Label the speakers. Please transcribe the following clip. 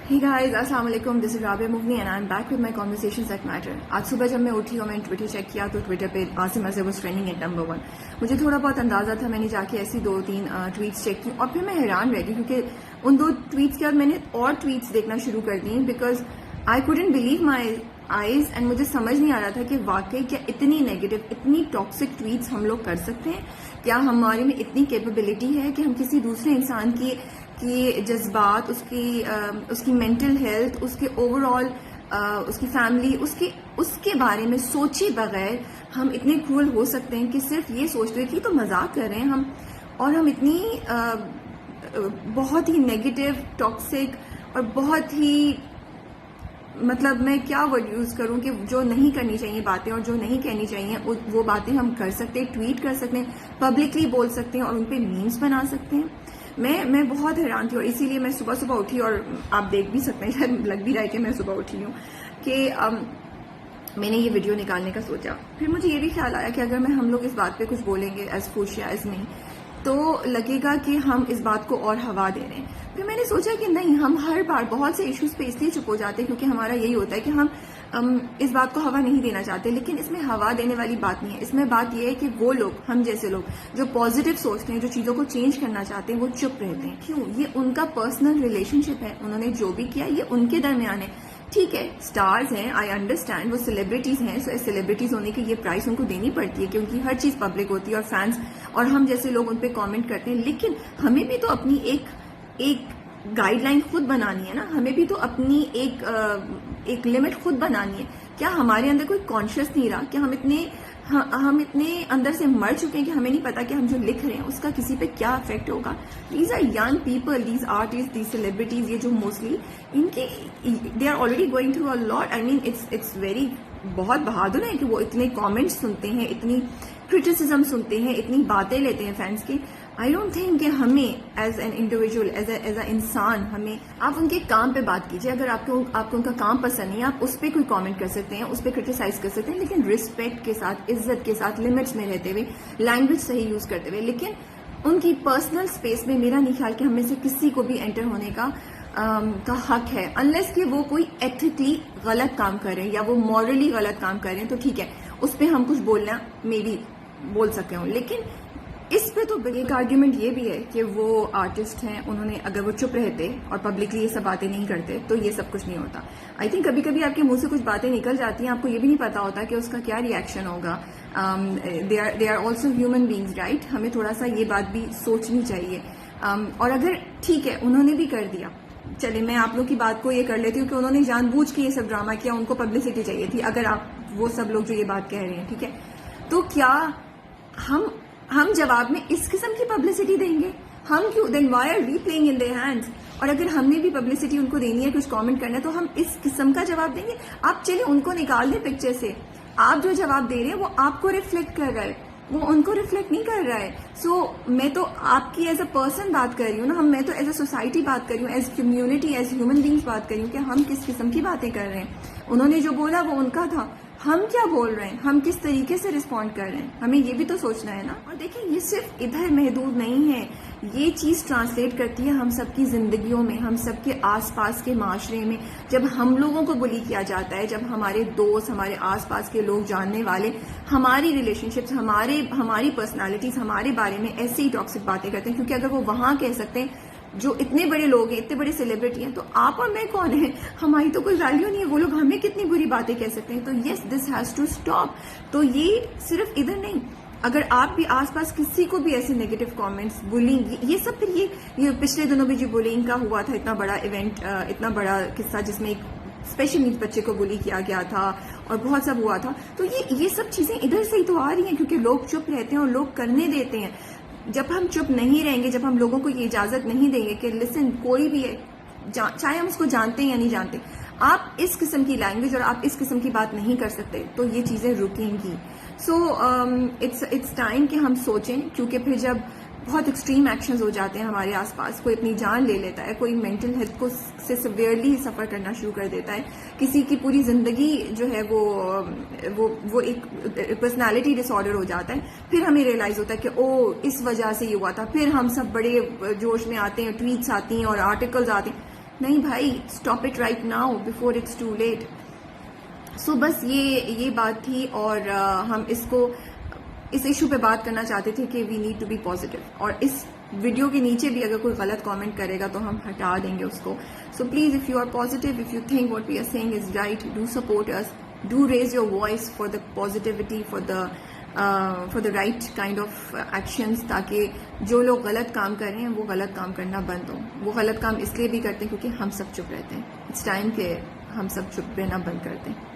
Speaker 1: Hey guys, अस्सलाम वालेकुम, this is Rabia मुगनी and I am back with my conversations that matter. आज सुबह जब मैं उठी और मैंने ट्विटर चेक किया तो ट्विटर पे Asim Azhar was trending at number 1। मुझे थोड़ा बहुत अंदाजा था, मैंने जाके ऐसी 2-3 ट्वीट्स चेक की और फिर मैं हैरान रह गई क्योंकि उन 2 ट्वीट्स के बाद मैंने और ट्वीट्स देखना शुरू कर दी because I couldn't believe my eyes and मुझे समझ नहीं आ रहा था कि वाकई क्या इतनी नेगेटिव, इतनी टॉक्सिक ट्वीट्स हम लोग कर सकते हैं। क्या हमारे में इतनी कैपेबिलिटी है कि हम किसी दूसरे इंसान की जज्बात, उसकी मेंटल हेल्थ, उसके ओवरऑल उसकी फैमिली, उसके बारे में सोचे बगैर हम इतने क्रूअल हो सकते हैं कि सिर्फ ये सोचते हैं कि तो मजाक कर रहे हैं हम, और हम इतनी बहुत ही नेगेटिव, टॉक्सिक और बहुत ही मतलब मैं क्या वर्ड यूज करूं कि जो नहीं करनी चाहिए बातें और जो नहीं कहनी चाहिए वो बातें हम कर सकते हैं, ट्वीट कर सकते हैं, पब्लिकली बोल सकते हैं और उन पे मीम्स बना सकते हैं। मैं बहुत हैरान थी और इसीलिए मैं सुबह सुबह उठी और आप देख भी सकते हैं, शायद लग भी रहा है कि मैं सुबह उठी हूँ कि मैंने ये वीडियो निकालने का सोचा। फिर मुझे ये भी ख्याल आया कि अगर हम लोग इस बात पे कुछ बोलेंगे एज खुश या एज नहीं तो लगेगा कि हम इस बात को और हवा दे रहे हैं। फिर मैंने सोचा कि नहीं, हम हर बार बहुत से इश्यूज पे इसलिए चुप हो जाते हैं क्योंकि हमारा यही होता है कि हम इस बात को हवा नहीं देना चाहते, लेकिन इसमें हवा देने वाली बात नहीं है। इसमें बात यह है कि वो लोग, हम जैसे लोग जो पॉजिटिव सोचते हैं, जो चीजों को चेंज करना चाहते हैं, वो चुप रहते हैं। क्यों? ये उनका पर्सनल रिलेशनशिप है, उन्होंने जो भी किया ये उनके दरमियान है। ठीक है, स्टार्स हैं, आई अंडरस्टैंड, वो सेलिब्रिटीज हैं, सो सेलिब्रिटीज होने की ये प्राइस उनको देनी पड़ती है क्योंकि हर चीज पब्लिक होती है और फैंस और हम जैसे लोग उन पे कमेंट करते हैं। लेकिन हमें भी तो अपनी एक गाइडलाइन खुद बनानी है ना, हमें भी तो अपनी एक लिमिट खुद बनानी है। क्या हमारे अंदर कोई कॉन्शियस नहीं रहा कि हम इतने अंदर से मर चुके हैं कि हमें नहीं पता कि हम जो लिख रहे हैं उसका किसी पे क्या इफेक्ट होगा। These are young people, these artist, these celebrities, ये जो मोस्टली इनके they are already going through a lot. I mean it's very, बहुत बहादुर है कि वो इतने कमेंट्स सुनते हैं, इतनी क्रिटिसिज्म सुनते हैं, इतनी बातें लेते हैं फैंस की। आई डोंट थिंक कि हमें as an individual, as a इंसान, हमें, आप उनके काम पे बात कीजिए। अगर आपको उनका काम पसंद नहीं है, आप उस पर कोई कमेंट कर सकते हैं, उस पर क्रिटिसाइज कर सकते हैं, लेकिन रिस्पेक्ट के साथ, इज्जत के साथ, लिमिट्स में रहते हुए, लैंग्वेज सही यूज करते हुए। लेकिन उनकी पर्सनल स्पेस में मेरा नहीं ख्याल कि हमें से किसी को भी एंटर होने का हक है, अनलेस कि वो कोई एथिकली गलत काम कर रहे हैं या वो मॉरली गलत काम कर रहे हैं, तो ठीक है, उस पर हम कुछ बोलना मे बी बोल सकते हो। लेकिन इस पे तो एक आर्ग्यूमेंट ये भी है कि वो आर्टिस्ट हैं, उन्होंने, अगर वो चुप रहते और पब्लिकली ये सब बातें नहीं करते तो ये सब कुछ नहीं होता। आई थिंक कभी कभी आपके मुंह से कुछ बातें निकल जाती हैं, आपको ये भी नहीं पता होता कि उसका क्या रिएक्शन होगा। They are also human beings, right? हमें थोड़ा सा ये बात भी सोचनी चाहिए। और अगर ठीक है, उन्होंने भी कर दिया, चले मैं आप लोग की बात को ये कर लेती हूँ कि उन्होंने जानबूझ के ये सब ड्रामा किया, उनको पब्लिसिटी चाहिए थी। अगर आप वो सब लोग जो ये बात कह रहे हैं, ठीक है, तो क्या हम जवाब में इस किस्म की पब्लिसिटी देंगे? हम क्यों? Then why are we playing in their hands? और अगर हमने भी पब्लिसिटी उनको देनी है, कुछ कमेंट करना है, तो हम इस किस्म का जवाब देंगे? आप चलिए उनको निकाल दें पिक्चर से, आप जो जवाब दे रहे हैं वो आपको रिफ्लेक्ट कर रहा है, वो उनको रिफ्लेक्ट नहीं कर रहा है। सो मैं तो आपकी एज अ पर्सन बात कर रही हूँ ना, मैं तो एज अ सोसाइटी बात कर रही हूँ, as community, as human beings बात कर रही हूँ कि हम किस किस्म की बातें कर रहे हैं। उन्होंने जो बोला वो उनका था, हम क्या बोल रहे हैं, हम किस तरीके से रिस्पॉन्ड कर रहे हैं, हमें ये भी तो सोचना है ना। और देखिए, ये सिर्फ इधर महदूद नहीं है, ये चीज ट्रांसलेट करती है हम सबकी जिंदगियों में, हम सबके आसपास के माशरे में। जब हम लोगों को बुली किया जाता है, जब हमारे दोस्त, हमारे आसपास के लोग, जानने वाले, हमारी रिलेशनशिप्स, हमारी पर्सनालिटीज हमारे बारे में ऐसे ही टॉक्सिक बातें करते हैं, क्योंकि अगर वो वहां कह सकते हैं, जो इतने बड़े लोग हैं, इतने बड़े सेलिब्रिटी हैं, तो आप और मैं कौन है? हमारी तो कोई वैल्यू नहीं है, वो लोग हमें कितनी बुरी बातें कह सकते हैं। तो yes, this has to stop. तो ये सिर्फ इधर नहीं, अगर आप भी आसपास किसी को भी ऐसे नेगेटिव कमेंट्स, बुलिंग, ये सब, फिर ये पिछले दिनों भी जो बुलिंग का हुआ था, इतना बड़ा इवेंट, इतना बड़ा किस्सा जिसमें एक स्पेशल नीड्स बच्चे को बुली किया गया था और बहुत सब हुआ था, तो ये सब चीजें इधर से ही तो आ रही हैं क्योंकि लोग चुप रहते हैं और लोग करने देते हैं। जब हम चुप नहीं रहेंगे, जब हम लोगों को ये इजाजत नहीं देंगे कि लिसन, कोई भी है, चाहे हम उसको जानते हैं या नहीं जानते, आप इस किस्म की लैंग्वेज और आप इस किस्म की बात नहीं कर सकते, तो ये चीजें रुकेंगी। सो इट्स टाइम कि हम सोचें, क्योंकि फिर जब बहुत एक्सट्रीम एक्शंस हो जाते हैं हमारे आसपास, कोई अपनी जान ले लेता है, कोई मेंटल हेल्थ को से सिवियरली सफर करना शुरू कर देता है, किसी की पूरी जिंदगी जो है वो एक पर्सनालिटी डिसऑर्डर हो जाता है, फिर हमें रियलाइज होता है कि ओ इस वजह से ये हुआ था, फिर हम सब बड़े जोश में आते हैं, ट्वीट्स आती हैं और आर्टिकल्स आते हैं। نہیں بھائی, stop it right now before it's too late. So بس یہ بات تھی, اور ہم اس ایشو پہ بات کرنا چاہتے تھے کہ we need to be positive, اور اس ویڈیو کے نیچے بھی اگر کوئی غلط کامنٹ کرے گا تو ہم ہٹا دیں گے اس کو. So please, if you are positive, if you think what we are seeing is right, do support us, do raise your voice for the positivity, for the right kind of actions, تاکہ جو لوگ غلط کام کر رہے ہیں وہ غلط کام کرنا بند ہو. وہ غلط کام اس لیے بھی کرتے ہیں کیونکہ ہم سب چپ رہتے ہیں. اٹس ٹائم کہ ہم سب چپ رہنا بند کرتے ہیں.